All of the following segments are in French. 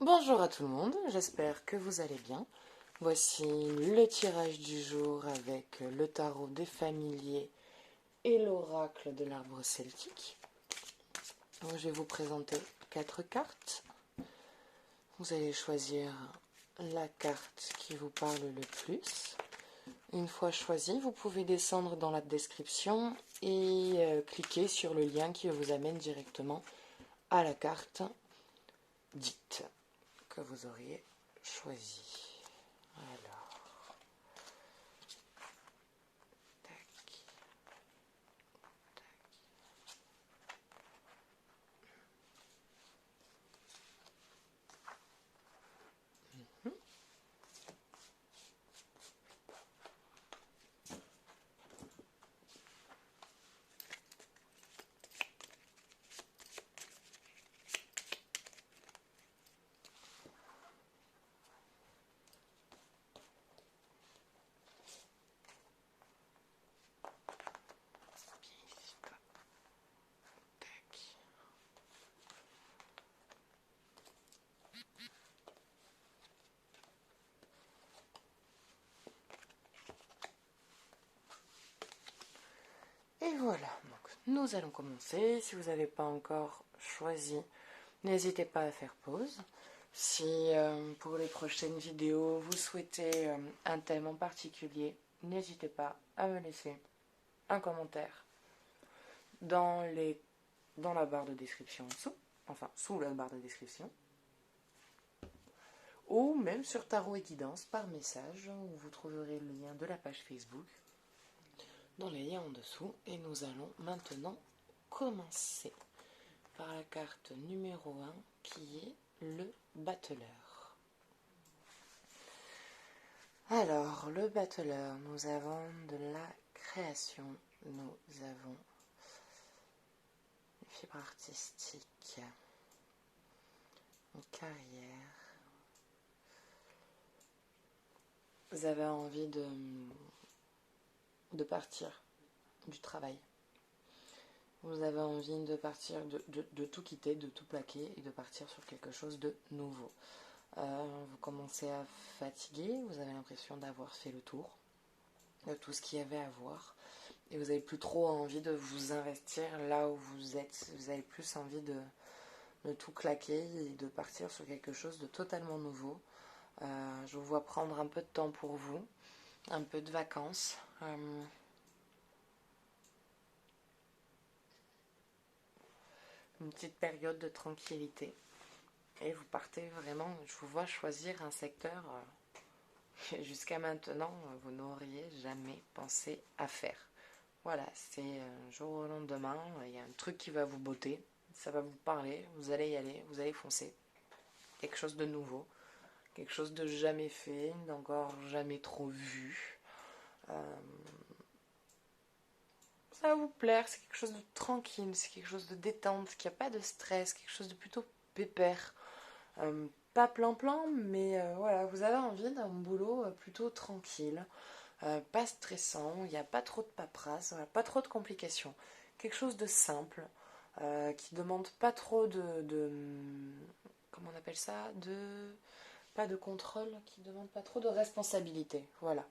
Bonjour à tout le monde, j'espère que vous allez bien. Voici le tirage du jour avec le tarot des familiers et l'oracle de l'arbre celtique. Donc, je vais vous présenter 4 cartes. Vous allez choisir la carte qui vous parle le plus. Une fois choisi, vous pouvez descendre dans la description et cliquer sur le lien qui vous amène directement à la carte dite que vous auriez choisie. Alors, tac, tac. Et voilà, donc nous allons commencer. Si vous n'avez pas encore choisi, n'hésitez pas à faire pause. Si pour les prochaines vidéos, vous souhaitez un thème en particulier, n'hésitez pas à me laisser un commentaire dans la barre de description en dessous, enfin sous la barre de description, ou même sur Tarot et Guidance par message, où vous trouverez le lien de la page Facebook dans les liens en dessous. Et nous allons maintenant commencer par la carte numéro 1 qui est le battleur. Alors, le battleur, nous avons de la création, nous avons une fibre artistique, une carrière. Vous avez envie de partir du travail. Vous avez envie de partir, de tout quitter, de tout plaquer et de partir sur quelque chose de nouveau. Vous commencez à fatiguer, vous avez l'impression d'avoir fait le tour de tout ce qu'il y avait à voir. Et vous n'avez plus trop envie de vous investir là où vous êtes. Vous avez plus envie de tout claquer et de partir sur quelque chose de totalement nouveau. Je vous vois prendre un peu de temps pour vous, un peu de vacances. Une petite période de tranquillité. Et vous partez vraiment, je vous vois choisir un secteur que jusqu'à maintenant, vous n'auriez jamais pensé à faire. Voilà, c'est un jour au lendemain, il y a un truc qui va vous botter, ça va vous parler, vous allez y aller, vous allez foncer. Quelque chose de nouveau, quelque chose de jamais fait, d'encore jamais trop vu. Ça va vous plaire, c'est quelque chose de tranquille, c'est quelque chose de détente, qui n'a pas de stress, quelque chose de plutôt pépère. Pas plan-plan, mais voilà, vous avez envie d'un boulot plutôt tranquille, pas stressant, il n'y a pas trop de paperasse, voilà, pas trop de complications. Quelque chose de simple, qui demande pas trop comment on appelle ça, pas de contrôle, qui demande pas trop de responsabilité. Voilà.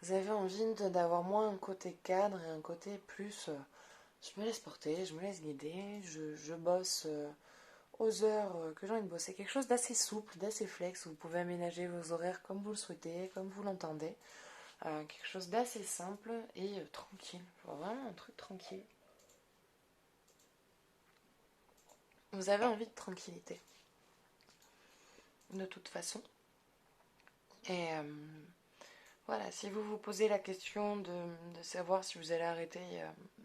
Vous avez envie d'avoir moins un côté cadre et un côté plus je me laisse porter, je me laisse guider, je bosse aux heures que j'ai envie de bosser. Quelque chose d'assez souple, d'assez flex, où vous pouvez aménager vos horaires comme vous le souhaitez, comme vous l'entendez. Quelque chose d'assez simple et tranquille. Vraiment un truc tranquille. Vous avez envie de tranquillité. De toute façon. Et voilà, si vous vous posez la question de savoir si vous allez arrêter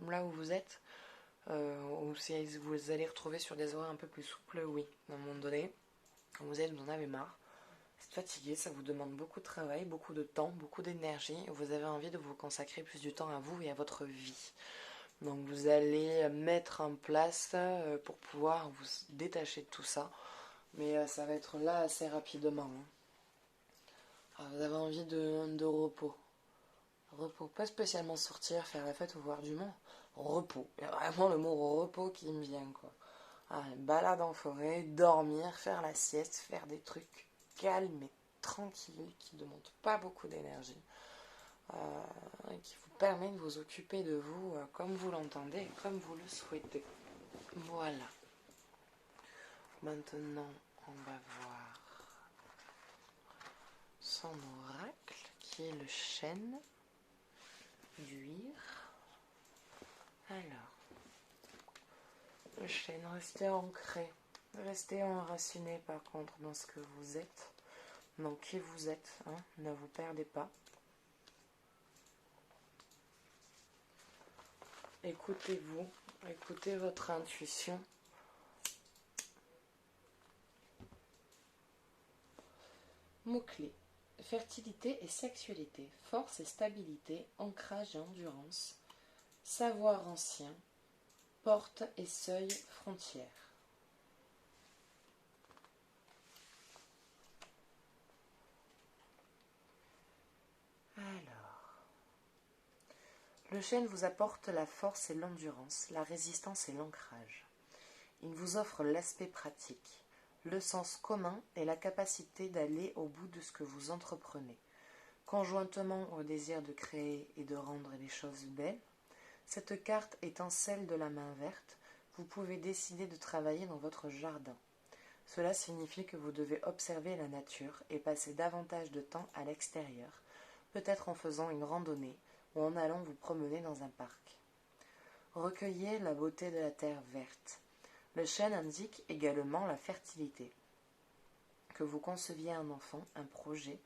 là où vous êtes, ou si vous allez retrouver sur des horaires un peu plus souples, oui, à un moment donné, quand vous en avez marre, vous êtes fatigué, ça vous demande beaucoup de travail, beaucoup de temps, beaucoup d'énergie, et vous avez envie de vous consacrer plus du temps à vous et à votre vie. Donc vous allez mettre en place pour pouvoir vous détacher de tout ça, mais ça va être là assez rapidement. Alors, vous avez envie de repos. Repos, pas spécialement sortir, faire la fête ou voir du monde. Repos. Il y a vraiment le mot repos qui me vient, quoi. Une balade en forêt, dormir, faire la sieste, faire des trucs calmes et tranquilles qui ne demandent pas beaucoup d'énergie et qui vous permettent de vous occuper de vous comme vous l'entendez et comme vous le souhaitez. Voilà. Maintenant, on va voir son oracle qui est le chêne d'Uire. Alors, le chêne, restez ancré, restez enraciné par contre dans ce que vous êtes, dans qui vous êtes, hein, ne vous perdez pas. Écoutez-vous, écoutez votre intuition. Mots-clés. Fertilité et sexualité, force et stabilité, ancrage et endurance, savoir ancien, porte et seuil, frontière. Alors, le chêne vous apporte la force et l'endurance, la résistance et l'ancrage. Il vous offre l'aspect pratique, le sens commun et la capacité d'aller au bout de ce que vous entreprenez. Conjointement au désir de créer et de rendre les choses belles, cette carte étant celle de la main verte, vous pouvez décider de travailler dans votre jardin. Cela signifie que vous devez observer la nature et passer davantage de temps à l'extérieur, peut-être en faisant une randonnée ou en allant vous promener dans un parc. Recueillez la beauté de la terre verte. Le chêne indique également la fertilité. Que vous conceviez un enfant, un projet,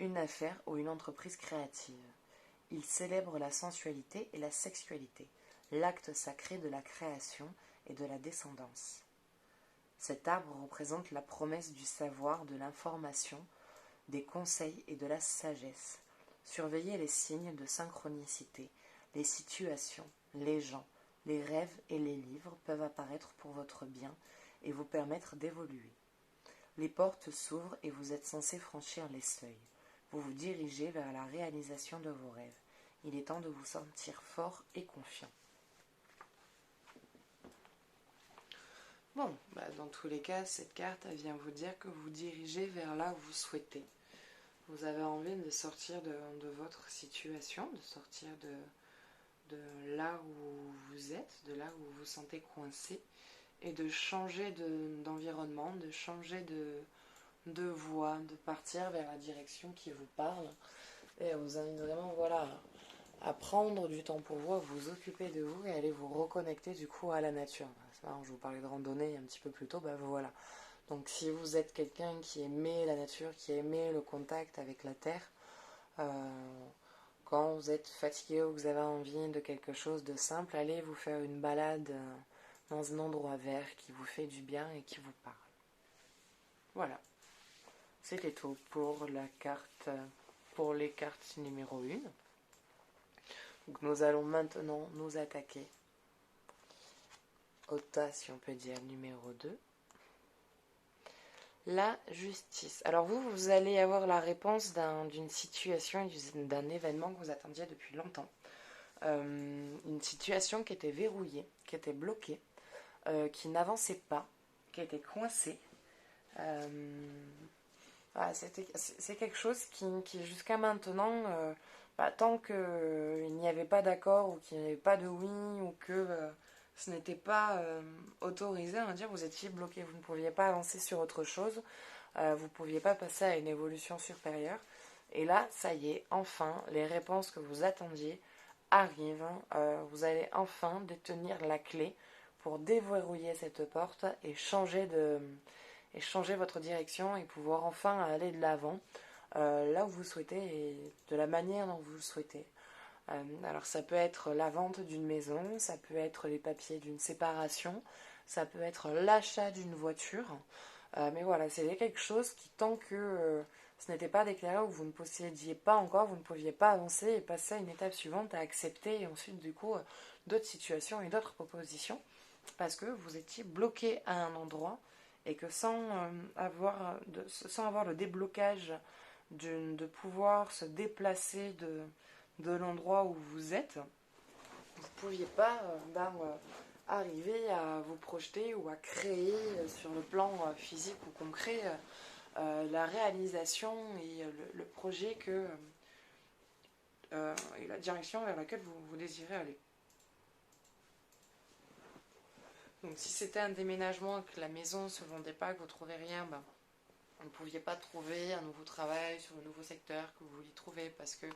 une affaire ou une entreprise créative. Il célèbre la sensualité et la sexualité, l'acte sacré de la création et de la descendance. Cet arbre représente la promesse du savoir, de l'information, des conseils et de la sagesse. Surveillez les signes de synchronicité, les situations, les gens, les rêves et les livres peuvent apparaître pour votre bien et vous permettre d'évoluer. Les portes s'ouvrent et vous êtes censé franchir les seuils. Vous vous dirigez vers la réalisation de vos rêves. Il est temps de vous sentir fort et confiant. Bon, dans tous les cas, cette carte elle vient vous dire que vous dirigez vers là où vous souhaitez. Vous avez envie de sortir de votre situation, de sortir de là où vous êtes, de là où vous vous sentez coincé, et de changer d'environnement, de changer de voie, de partir vers la direction qui vous parle. Et vous invite vraiment à prendre du temps pour vous, à vous occuper de vous et à aller vous reconnecter du coup à la nature. Je vous parlais de randonnée un petit peu plus tôt, voilà. Donc si vous êtes quelqu'un qui aimait la nature, qui aimait le contact avec la terre, quand vous êtes fatigué ou que vous avez envie de quelque chose de simple, allez vous faire une balade dans un endroit vert qui vous fait du bien et qui vous parle. Voilà. C'était tout pour les cartes numéro 1. Donc nous allons maintenant nous attaquer au tas, si on peut dire, numéro 2. La justice. Alors vous allez avoir la réponse d'une situation, d'un événement que vous attendiez depuis longtemps. Une situation qui était verrouillée, qui était bloquée, qui n'avançait pas, qui était coincée. C'est quelque chose qui jusqu'à maintenant, tant qu'il n'y avait pas d'accord ou qu'il n'y avait pas de oui ou que ce n'était pas autorisé, on va dire, vous étiez bloqué, vous ne pouviez pas avancer sur autre chose, vous ne pouviez pas passer à une évolution supérieure. Et là, ça y est, enfin, les réponses que vous attendiez arrivent. Vous allez enfin détenir la clé pour déverrouiller cette porte et changer votre direction et pouvoir enfin aller de l'avant là où vous souhaitez et de la manière dont vous le souhaitez. Alors ça peut être la vente d'une maison, ça peut être les papiers d'une séparation, ça peut être l'achat d'une voiture. Mais voilà, c'est quelque chose qui, tant que ce n'était pas déclaré ou vous ne possédiez pas encore, vous ne pouviez pas avancer et passer à une étape suivante, à accepter et ensuite du coup d'autres situations et d'autres propositions parce que vous étiez bloqué à un endroit et que sans avoir le déblocage de pouvoir se déplacer de l'endroit où vous êtes, vous ne pouviez pas arriver à vous projeter ou à créer sur le plan physique ou concret la réalisation et le projet et la direction vers laquelle vous désirez aller. Donc si c'était un déménagement, que la maison ne se vendait pas, que vous ne trouvez rien, ben, vous ne pouviez pas trouver un nouveau travail sur le nouveau secteur que vous vouliez trouver parce que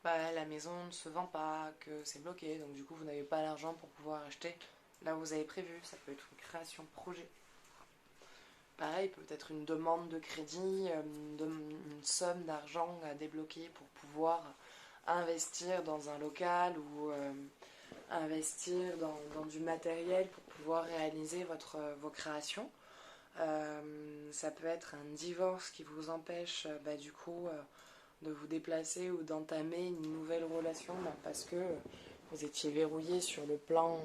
la maison ne se vend pas, que c'est bloqué, donc du coup vous n'avez pas l'argent pour pouvoir acheter là où vous avez prévu. Ça peut être une création projet. Pareil, peut-être une demande de crédit, une somme d'argent à débloquer pour pouvoir investir dans un local ou investir dans du matériel pour pouvoir réaliser vos créations. Ça peut être un divorce qui vous empêche du coup de vous déplacer ou d'entamer une nouvelle relation parce que vous étiez verrouillé sur le plan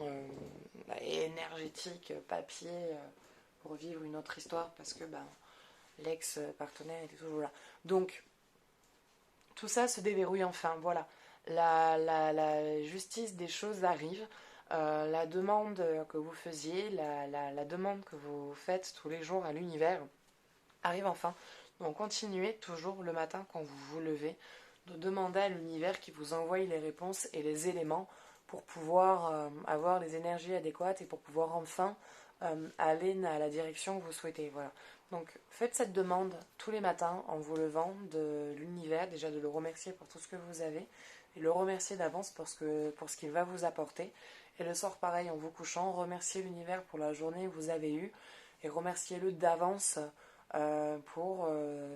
énergétique, papier, pour vivre une autre histoire parce que l'ex-partenaire était toujours là. Donc, tout ça se déverrouille enfin, voilà. La justice des choses arrive. La demande que vous faisiez, la demande que vous faites tous les jours à l'univers arrive enfin. Donc continuez toujours le matin quand vous vous levez de demander à l'univers qui vous envoie les réponses et les éléments pour pouvoir avoir les énergies adéquates et pour pouvoir enfin aller à la direction que vous souhaitez. Voilà. Donc faites cette demande tous les matins en vous levant de l'univers, déjà de le remercier pour tout ce que vous avez et le remercier d'avance pour ce qu'il va vous apporter. Et le soir pareil en vous couchant, remerciez l'univers pour la journée que vous avez eue et remerciez-le d'avance pour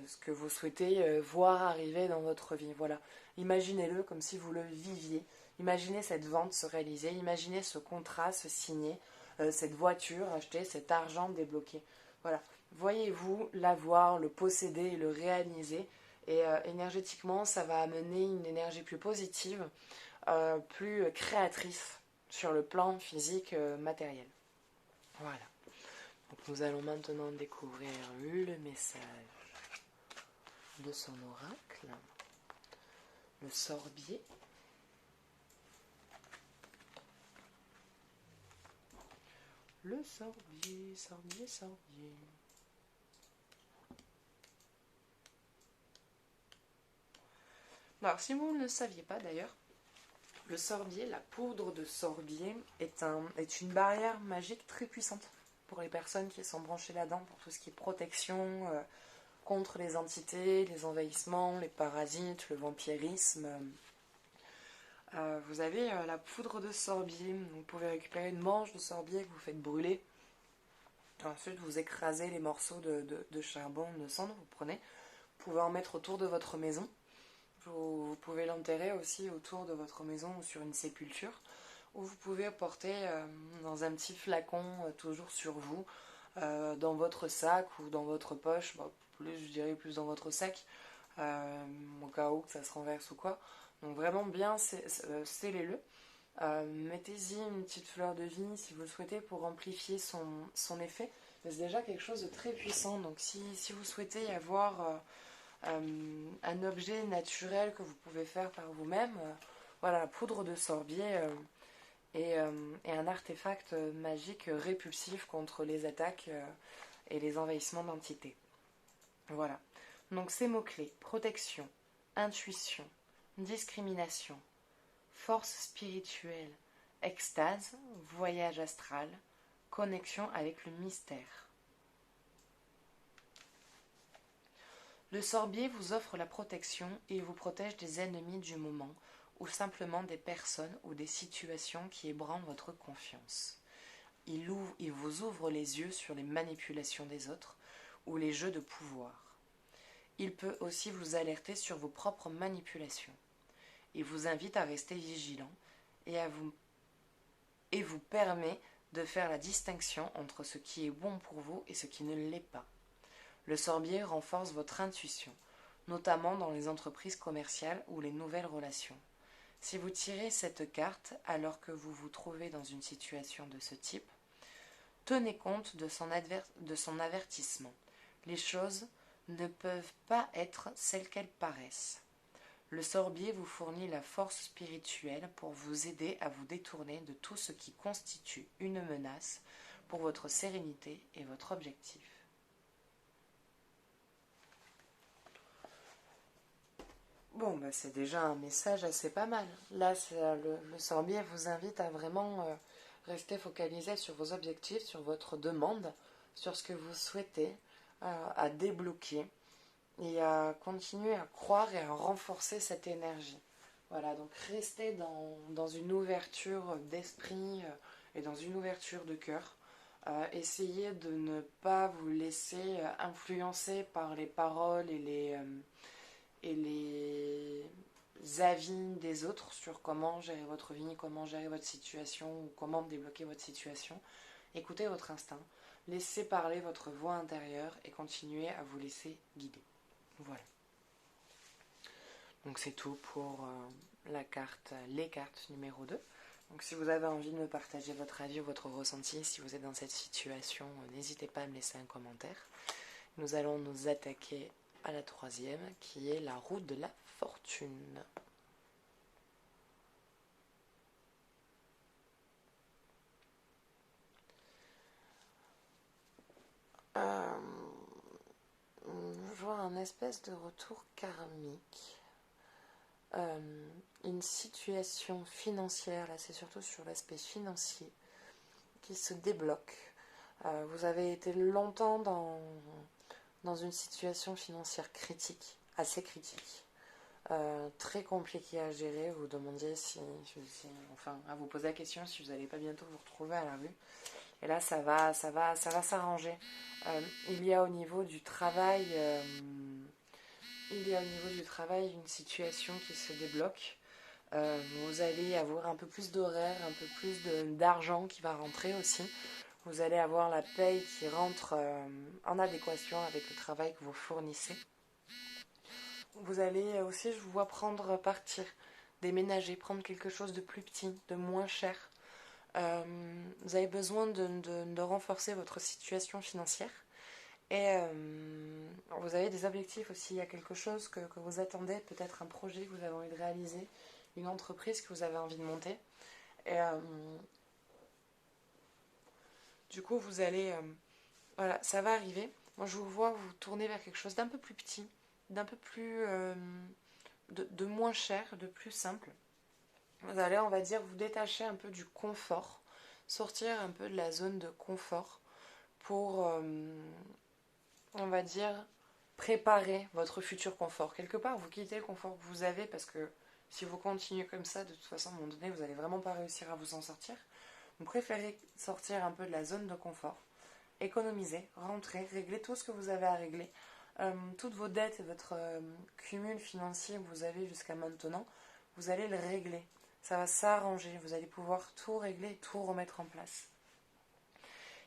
ce que vous souhaitez voir arriver dans votre vie. Voilà. Imaginez-le comme si vous le viviez. Imaginez cette vente se réaliser, imaginez ce contrat se signer, cette voiture achetée, cet argent débloqué. Voilà. Voyez-vous l'avoir, le posséder, le réaliser. Et énergétiquement, ça va amener une énergie plus positive, plus créatrice sur le plan physique matériel. Voilà. Donc nous allons maintenant découvrir le message de son oracle, le sorbier. Le sorbier, sorbier, sorbier. Alors si vous ne le saviez pas d'ailleurs, le sorbier, la poudre de sorbier, est une barrière magique très puissante pour les personnes qui sont branchées là-dedans, pour tout ce qui est protection contre les entités, les envahissements, les parasites, le vampirisme. Vous avez la poudre de sorbier, vous pouvez récupérer une manche de sorbier que vous faites brûler. Ensuite, vous écrasez les morceaux de charbon, de cendre, vous prenez. Vous pouvez en mettre autour de votre maison. Vous pouvez l'enterrer aussi autour de votre maison ou sur une sépulture. Ou vous pouvez porter dans un petit flacon toujours sur vous, dans votre sac ou dans votre poche. Je dirais plus dans votre sac, au cas où que ça se renverse ou quoi. Donc vraiment bien scellez-le. Mettez-y une petite fleur de vie si vous le souhaitez pour amplifier son effet. C'est déjà quelque chose de très puissant. Donc si vous souhaitez avoir un objet naturel que vous pouvez faire par vous-même, voilà, la poudre de sorbier est un artefact magique répulsif contre les attaques et les envahissements d'entités. Voilà. Donc ces mots-clés: protection, intuition, discrimination, force spirituelle, extase, voyage astral, connexion avec le mystère. Le sorbier vous offre la protection et vous protège des ennemis du moment ou simplement des personnes ou des situations qui ébranlent votre confiance. Il vous ouvre les yeux sur les manipulations des autres ou les jeux de pouvoir. Il peut aussi vous alerter sur vos propres manipulations. Il vous invite à rester vigilant et vous permet de faire la distinction entre ce qui est bon pour vous et ce qui ne l'est pas. Le sorbier renforce votre intuition, notamment dans les entreprises commerciales ou les nouvelles relations. Si vous tirez cette carte alors que vous vous trouvez dans une situation de ce type, tenez compte de son avertissement. Les choses ne peuvent pas être celles qu'elles paraissent. Le sorbier vous fournit la force spirituelle pour vous aider à vous détourner de tout ce qui constitue une menace pour votre sérénité et votre objectif. Bon, bah c'est déjà un message assez pas mal. Là, le sorbier vous invite à vraiment rester focalisé sur vos objectifs, sur votre demande, sur ce que vous souhaitez, à débloquer et à continuer à croire et à renforcer cette énergie. Voilà, donc restez dans une ouverture d'esprit et dans une ouverture de cœur. Essayez de ne pas vous laisser influencer par les paroles et les avis des autres sur comment gérer votre vie, comment gérer votre situation ou comment débloquer votre situation. Écoutez votre instinct, laissez parler votre voix intérieure et continuez à vous laisser guider. Voilà. Donc c'est tout pour les cartes numéro 2. Donc si vous avez envie de me partager votre avis ou votre ressenti, si vous êtes dans cette situation, n'hésitez pas à me laisser un commentaire. Nous allons nous attaquer à la troisième, qui est la roue de la fortune. Je vois un espèce de retour karmique. Une situation financière, là c'est surtout sur l'aspect financier, qui se débloque. Vous avez été longtemps dans une situation financière critique, assez critique, très compliquée à gérer. Vous demandiez enfin, à vous poser la question si vous n'allez pas bientôt vous retrouver à la rue. Et là, ça va s'arranger. Il y a au niveau du travail, une situation qui se débloque. Vous allez avoir un peu plus d'horaires, un peu plus d'argent qui va rentrer aussi. Vous allez avoir la paye qui rentre en adéquation avec le travail que vous fournissez. Vous allez aussi, je vous vois partir, déménager, prendre quelque chose de plus petit, de moins cher. Vous avez besoin de renforcer votre situation financière. Et vous avez des objectifs aussi. Il y a quelque chose que vous attendez, peut-être un projet que vous avez envie de réaliser, une entreprise que vous avez envie de monter. Et du coup, vous allez... voilà, ça va arriver. Moi, je vous vois vous tourner vers quelque chose d'un peu plus petit, d'un peu plus... de moins cher, de plus simple. Vous allez, on va dire, vous détacher un peu du confort, sortir un peu de la zone de confort pour, on va dire, préparer votre futur confort. Quelque part, vous quittez le confort que vous avez parce que si vous continuez comme ça, de toute façon, à un moment donné, vous n'allez vraiment pas réussir à vous en sortir. Vous préférez sortir un peu de la zone de confort, économiser, rentrer, régler tout ce que vous avez à régler, toutes vos dettes et votre cumul financier que vous avez jusqu'à maintenant, vous allez le régler. Ça va s'arranger, vous allez pouvoir tout régler, tout remettre en place.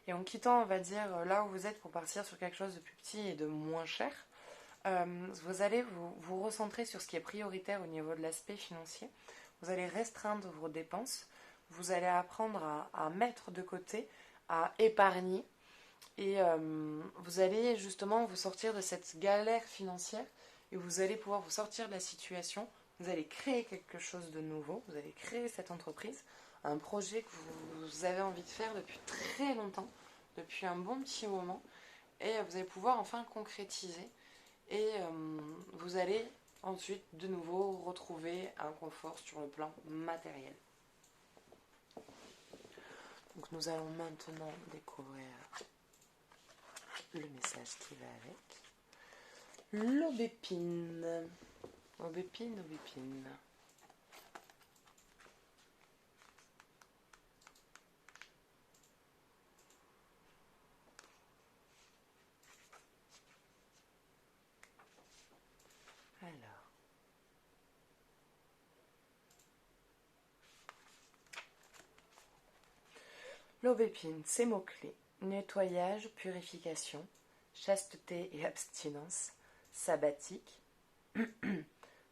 Et en quittant, on va dire, là où vous êtes pour partir sur quelque chose de plus petit et de moins cher, vous allez vous recentrer sur ce qui est prioritaire au niveau de l'aspect financier. Vous allez restreindre vos dépenses. Vous allez apprendre à mettre de côté, à épargner. Et vous allez justement vous sortir de cette galère financière et vous allez pouvoir vous sortir de la situation. Vous allez créer quelque chose de nouveau. Vous allez créer cette entreprise, un projet que vous avez envie de faire depuis très longtemps, depuis un bon petit moment. Et vous allez pouvoir enfin concrétiser. Et vous allez ensuite de nouveau retrouver un confort sur le plan matériel. Donc nous allons maintenant découvrir le message qui va avec. L'aubépine. Aubépine, aubépine. Alors. L'aubépine, ses mots-clés. Nettoyage, purification, chasteté et abstinence, sabbatique,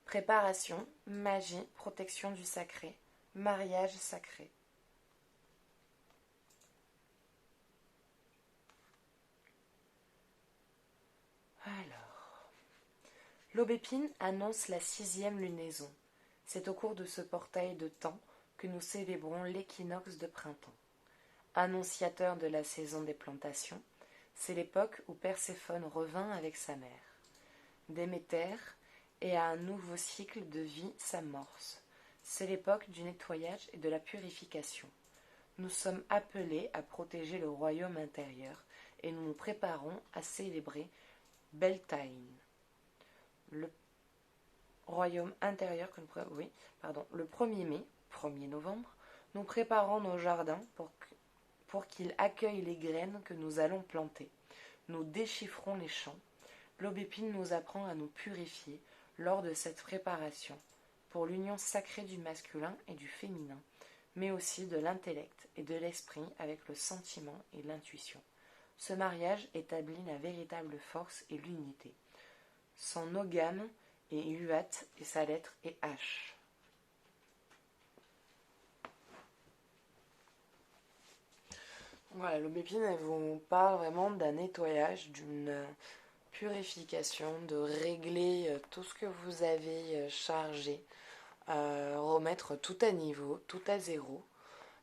préparation, magie, protection du sacré, mariage sacré. Alors, L'aubépine annonce la 6e lunaison. C'est au cours de ce portail de temps que nous célébrons l'équinoxe de printemps. Annonciateur de la saison des plantations, c'est l'époque où Perséphone revint avec sa mère. Déméter et à un nouveau cycle de vie s'amorce. C'est l'époque du nettoyage et de la purification. Nous sommes appelés à protéger le royaume intérieur et nous nous préparons à célébrer Beltane. Le royaume intérieur que le 1er mai, 1er novembre, nous préparons nos jardins pour qu'ils accueillent les graines que nous allons planter. Nous déchiffrons les champs. L'aubépine nous apprend à nous purifier lors de cette préparation pour l'union sacrée du masculin et du féminin, mais aussi de l'intellect et de l'esprit avec le sentiment et l'intuition. Ce mariage établit la véritable force et l'unité. Son nogam est Uat et sa lettre est H. Voilà, l'aubépine, elle vous parle vraiment d'un nettoyage, d'une purification, de régler tout ce que vous avez chargé, remettre tout à niveau, tout à zéro,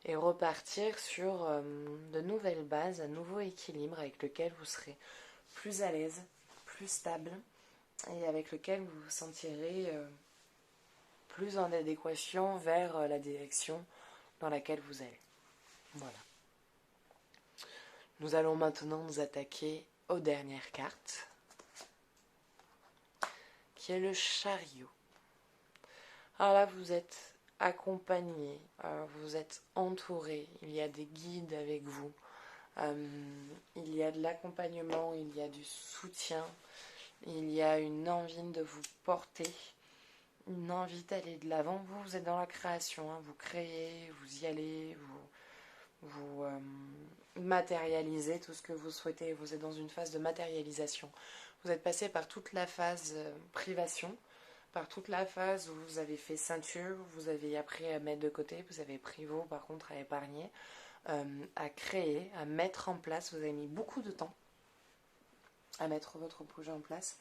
et repartir sur de nouvelles bases, un nouveau équilibre avec lequel vous serez plus à l'aise, plus stable, et avec lequel vous vous sentirez plus en adéquation vers la direction dans laquelle vous allez. Voilà. Nous allons maintenant nous attaquer aux dernières cartes, qui est le chariot. Alors là, vous êtes accompagné, vous êtes entouré, il y a des guides avec vous, il y a de l'accompagnement, il y a du soutien, il y a une envie de vous porter, une envie d'aller de l'avant. Vous êtes dans la création, hein, vous créez, vous y allez, vous matérialisez tout ce que vous souhaitez, vous êtes dans une phase de matérialisation. Vous êtes passé par toute la phase privation, par toute la phase où vous avez fait ceinture, vous avez appris à mettre de côté, vous avez pris par contre à épargner, à créer, à mettre en place. Vous avez mis beaucoup de temps à mettre votre projet en place.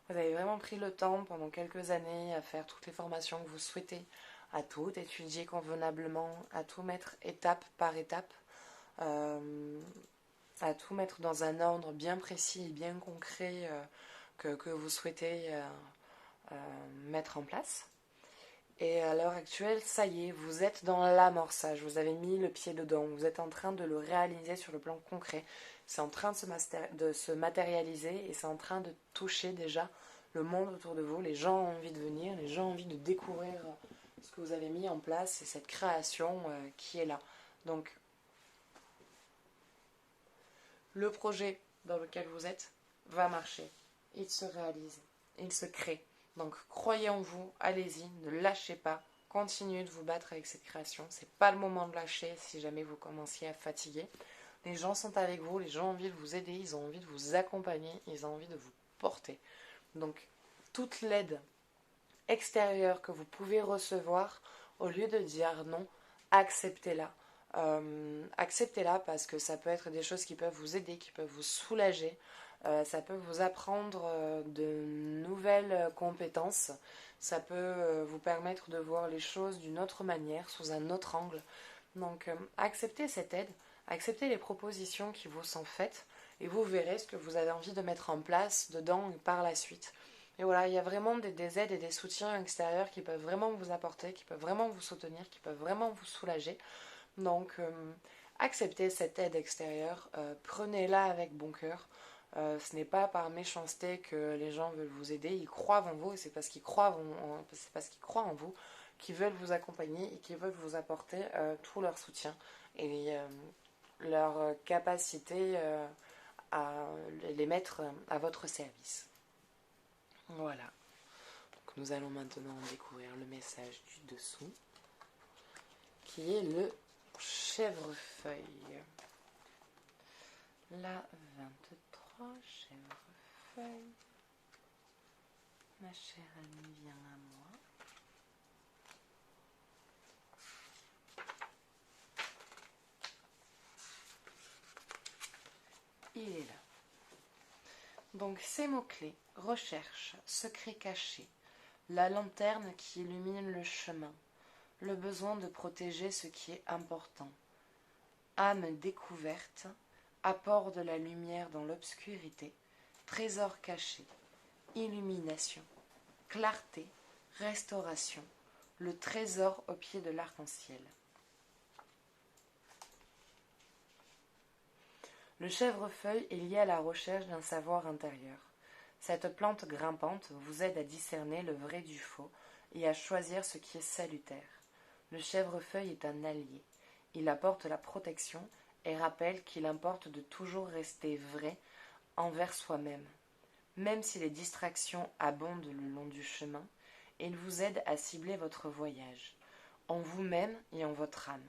Vous avez vraiment pris le temps pendant quelques années à faire toutes les formations que vous souhaitez, à tout étudier convenablement, à tout mettre étape par étape, à tout mettre dans un ordre bien précis et bien concret que vous souhaitez mettre en place. Et à l'heure actuelle, ça y est, vous êtes dans l'amorçage, vous avez mis le pied dedans, vous êtes en train de le réaliser sur le plan concret. C'est en train de se matérialiser et c'est en train de toucher déjà le monde autour de vous. Les gens ont envie de venir, les gens ont envie de découvrir ce que vous avez mis en place et cette création qui est là. Donc, le projet dans lequel vous êtes va marcher, il se réalise, il se crée. Donc croyez en vous, allez-y, ne lâchez pas, continuez de vous battre avec cette création. C'est pas le moment de lâcher si jamais vous commenciez à fatiguer. Les gens sont avec vous, les gens ont envie de vous aider, ils ont envie de vous accompagner, ils ont envie de vous porter. Donc toute l'aide extérieure que vous pouvez recevoir, au lieu de dire non, acceptez-la. Acceptez-la parce que ça peut être des choses qui peuvent vous aider, qui peuvent vous soulager. Ça peut vous apprendre de nouvelles compétences. Ça peut vous permettre de voir les choses d'une autre manière, sous un autre angle. Donc acceptez cette aide, acceptez les propositions qui vous sont faites et vous verrez ce que vous avez envie de mettre en place dedans et par la suite. Et voilà, il y a vraiment des aides et des soutiens extérieurs qui peuvent vraiment vous apporter, qui peuvent vraiment vous soutenir, qui peuvent vraiment vous soulager. Donc acceptez cette aide extérieure, prenez-la avec bon cœur. Ce n'est pas par méchanceté que les gens veulent vous aider, ils croient en vous et c'est parce qu'ils croient en vous qu'ils veulent vous accompagner et qu'ils veulent vous apporter tout leur soutien et leur capacité à les mettre à votre service. Voilà. Donc nous allons maintenant découvrir le message du dessous qui est le chèvrefeuille. La 23, chèvrefeuille. Ma chère amie, viens à moi. Il est là. Donc ces mots-clés: recherche, secret caché, la lanterne qui illumine le chemin, le besoin de protéger ce qui est important, âme découverte, apport de la lumière dans l'obscurité, trésor caché, illumination, clarté, restauration, le trésor au pied de l'arc-en-ciel. Le chèvrefeuille est lié à la recherche d'un savoir intérieur. Cette plante grimpante vous aide à discerner le vrai du faux et à choisir ce qui est salutaire. Le chèvrefeuille est un allié. Il apporte la protection et rappelle qu'il importe de toujours rester vrai envers soi-même. Même si les distractions abondent le long du chemin, il vous aide à cibler votre voyage, en vous-même et en votre âme.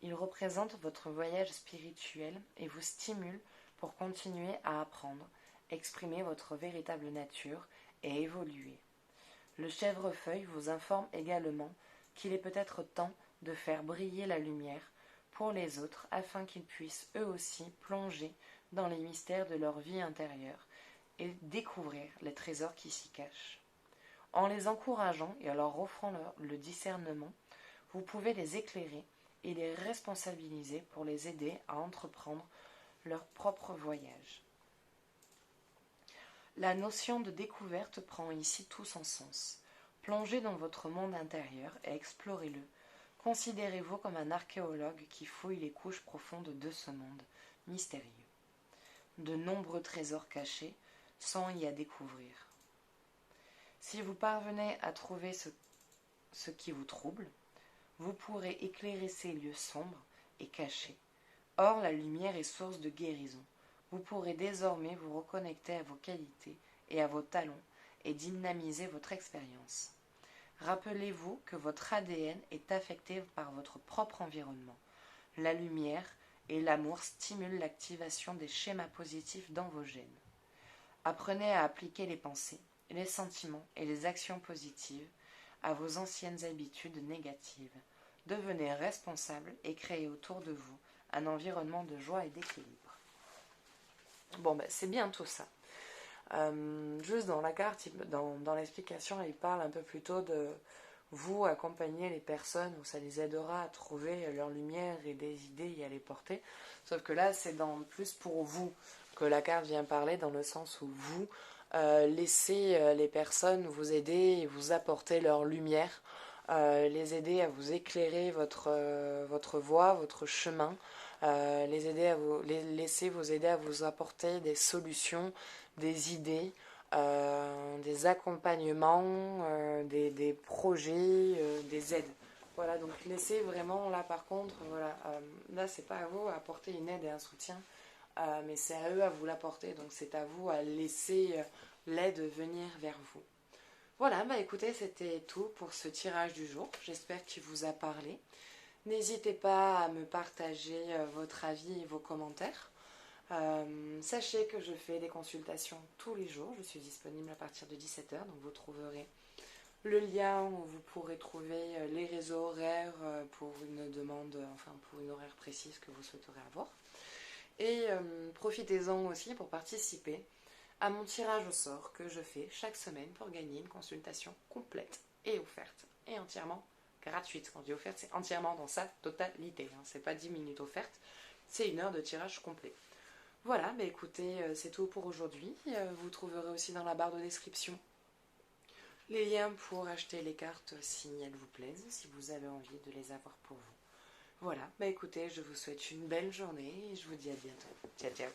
Il représente votre voyage spirituel et vous stimule pour continuer à apprendre, exprimer votre véritable nature et évoluer. Le chèvrefeuille vous informe également qu'il est peut-être temps de faire briller la lumière pour les autres afin qu'ils puissent eux aussi plonger dans les mystères de leur vie intérieure et découvrir les trésors qui s'y cachent. En les encourageant et en leur offrant le discernement, vous pouvez les éclairer et les responsabiliser pour les aider à entreprendre leur propre voyage. La notion de découverte prend ici tout son sens. Plongez dans votre monde intérieur et explorez-le. Considérez-vous comme un archéologue qui fouille les couches profondes de ce monde mystérieux. De nombreux trésors cachés sont y à découvrir. Si vous parvenez à trouver ce qui vous trouble, vous pourrez éclairer ces lieux sombres et cachés. Or, la lumière est source de guérison. Vous pourrez désormais vous reconnecter à vos qualités et à vos talents et dynamiser votre expérience. Rappelez-vous que votre ADN est affecté par votre propre environnement. La lumière et l'amour stimulent l'activation des schémas positifs dans vos gènes. Apprenez à appliquer les pensées, les sentiments et les actions positives à vos anciennes habitudes négatives. Devenez responsable et créez autour de vous un environnement de joie et d'équilibre. Bon, ben, c'est bien tout ça. Juste dans la carte, dans l'explication, il parle un peu plutôt de vous accompagner les personnes où ça les aidera à trouver leur lumière et des idées et à les porter. Sauf que là, c'est plus pour vous que la carte vient parler, dans le sens où vous laissez les personnes vous aider et vous apporter leur lumière, les aider à vous éclairer votre voie, votre chemin, les laisser vous aider à vous apporter des solutions, des idées, des accompagnements, des projets, des aides. Voilà, donc laissez vraiment, là par contre, voilà, là c'est pas à vous à apporter une aide et un soutien, mais c'est à eux à vous l'apporter, donc c'est à vous à laisser l'aide venir vers vous. Voilà, bah écoutez, c'était tout pour ce tirage du jour, j'espère qu'il vous a parlé. N'hésitez pas à me partager votre avis et vos commentaires. Sachez que je fais des consultations tous les jours, je suis disponible à partir de 17h, donc vous trouverez le lien où vous pourrez trouver les réseaux horaires pour une demande, enfin pour une horaire précise que vous souhaiterez avoir. Et profitez-en aussi pour participer à mon tirage au sort que je fais chaque semaine pour gagner une consultation complète et offerte et entièrement gratuite. Quand je dis offerte, c'est entièrement dans sa totalité, hein. C'est pas 10 minutes offertes, c'est 1 heure de tirage complet. Voilà, bah écoutez, c'est tout pour aujourd'hui. Vous trouverez aussi dans la barre de description les liens pour acheter les cartes si elles vous plaisent, si vous avez envie de les avoir pour vous. Voilà, bah écoutez, je vous souhaite une belle journée et je vous dis à bientôt. Ciao, ciao.